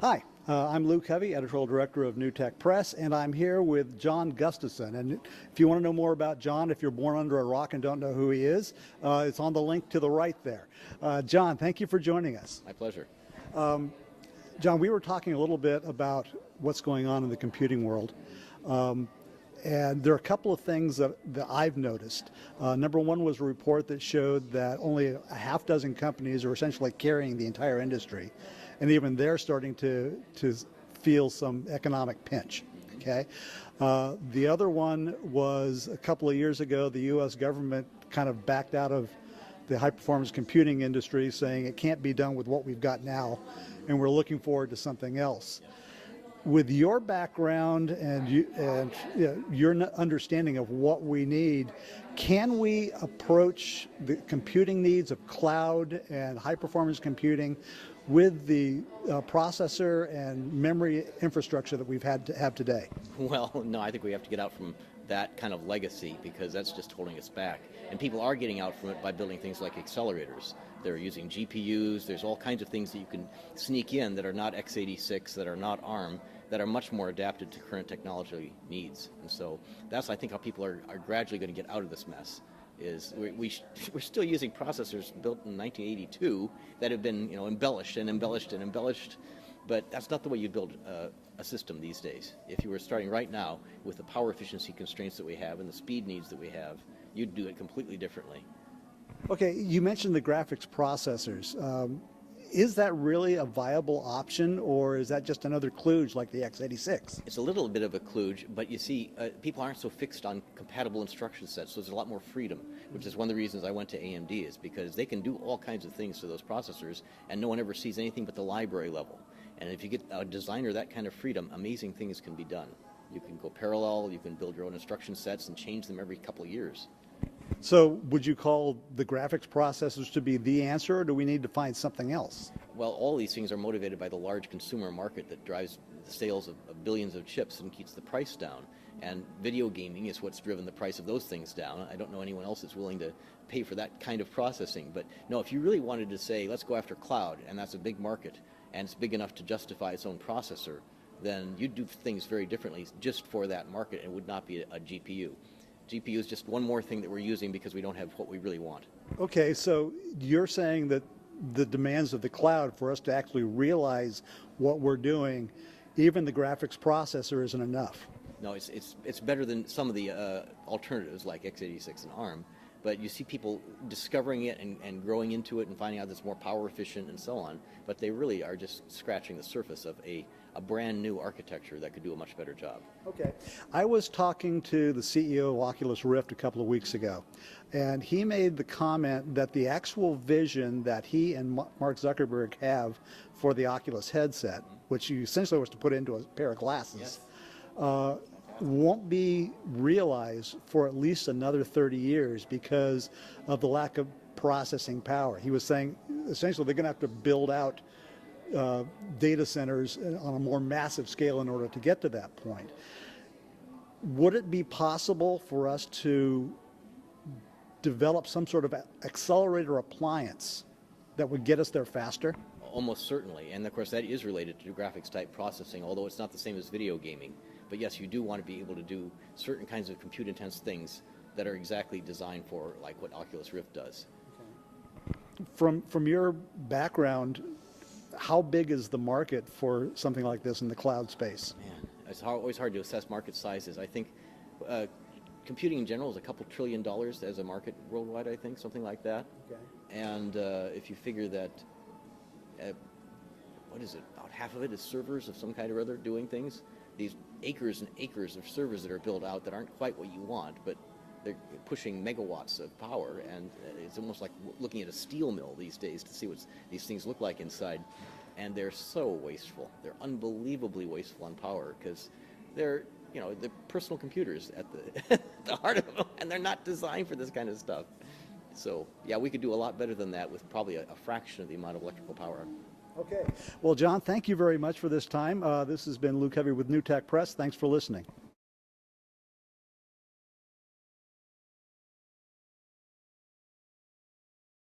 Hi, I'm Luke Covey, Editorial Director of New Tech Press, and I'm here with John Gustafson. And if you want to know more about John, if you're born under a rock and don't know who he is, it's on the link to the right there. John, thank you for joining us. My pleasure. John, we were talking a little bit about what's going on in the computing world. And there are a couple of things that I've noticed. Number one was a report that showed that only a half dozen companies are essentially carrying the entire industry. And even they're starting to feel some economic pinch. Okay. The other one was a couple of years ago, the U.S. government kind of backed out of the high-performance computing industry, saying it can't be done with what we've got now, and we're looking forward to something else. With your background and your understanding of what we need, can we approach the computing needs of cloud and high-performance computing with the processor and memory infrastructure that we've had to have today? Well, no, I think we have to get out from that kind of legacy because that's just holding us back. And people are getting out from it by building things like accelerators. They're using GPUs. There's all kinds of things that you can sneak in that are not x86, that are not ARM, that are much more adapted to current technology needs. And so that's, I think, how people are gradually going to get out of this mess. Is we're still using processors built in 1982 that have been embellished and embellished and embellished, but that's not the way you build a system these days. If you were starting right now with the power efficiency constraints that we have and the speed needs that we have, you'd do it completely differently. Okay, you mentioned the graphics processors. Is that really a viable option, or is that just another kludge like the x86? It's a little bit of a kludge, but you see, people aren't so fixed on compatible instruction sets, so there's a lot more freedom, which is one of the reasons I went to AMD, is because they can do all kinds of things to those processors, and no one ever sees anything but the library level. And if you get a designer that kind of freedom, amazing things can be done. You can go parallel, you can build your own instruction sets and change them every couple of years. So would you call the graphics processors to be the answer, or do we need to find something else? Well, all these things are motivated by the large consumer market that drives the sales of billions of chips and keeps the price down. And video gaming is what's driven the price of those things down. I don't know anyone else that's willing to pay for that kind of processing. But no, if you really wanted to say, let's go after cloud, and that's a big market, and it's big enough to justify its own processor, then you'd do things very differently just for that market, and it would not be a GPU. GPU is just one more thing that we're using because we don't have what we really want. Okay, so you're saying that the demands of the cloud, for us to actually realize what we're doing, even the graphics processor isn't enough. No, it's better than some of the alternatives like x86 and ARM, but you see people discovering it and growing into it and finding out it's more power efficient and so on, but they really are just scratching the surface of a brand new architecture that could do a much better job. Okay. I was talking to the CEO of Oculus Rift a couple of weeks ago, and he made the comment that the actual vision that he and Mark Zuckerberg have for the Oculus headset, which you essentially was to put into a pair of glasses, yes, won't be realized for at least another 30 years because of the lack of processing power. He was saying essentially they're going to have to build out data centers on a more massive scale in order to get to that point. Would it be possible for us to develop some sort of accelerator appliance that would get us there faster? Almost certainly, and of course that is related to graphics type processing, although it's not the same as video gaming. But yes, you do want to be able to do certain kinds of compute intense things that are exactly designed for like what Oculus Rift does. Okay. From your background, how big is the market for something like this in the cloud space? Man, it's always hard to assess market sizes. I think computing in general is a couple $1 trillion as a market worldwide, I think, something like that. Okay. And if you figure that, what is it, about half of it is servers of some kind or other doing things, these acres and acres of servers that are built out that aren't quite what you want, but they're pushing megawatts of power, and it's almost like looking at a steel mill these days to see what these things look like inside. And they're so wasteful. They're unbelievably wasteful on power because they're, the personal computers at the heart of them, and they're not designed for this kind of stuff. So, yeah, we could do a lot better than that with probably a fraction of the amount of electrical power. Okay. Well, John, thank you very much for this time. This has been Luke Covey with New Tech Press. Thanks for listening.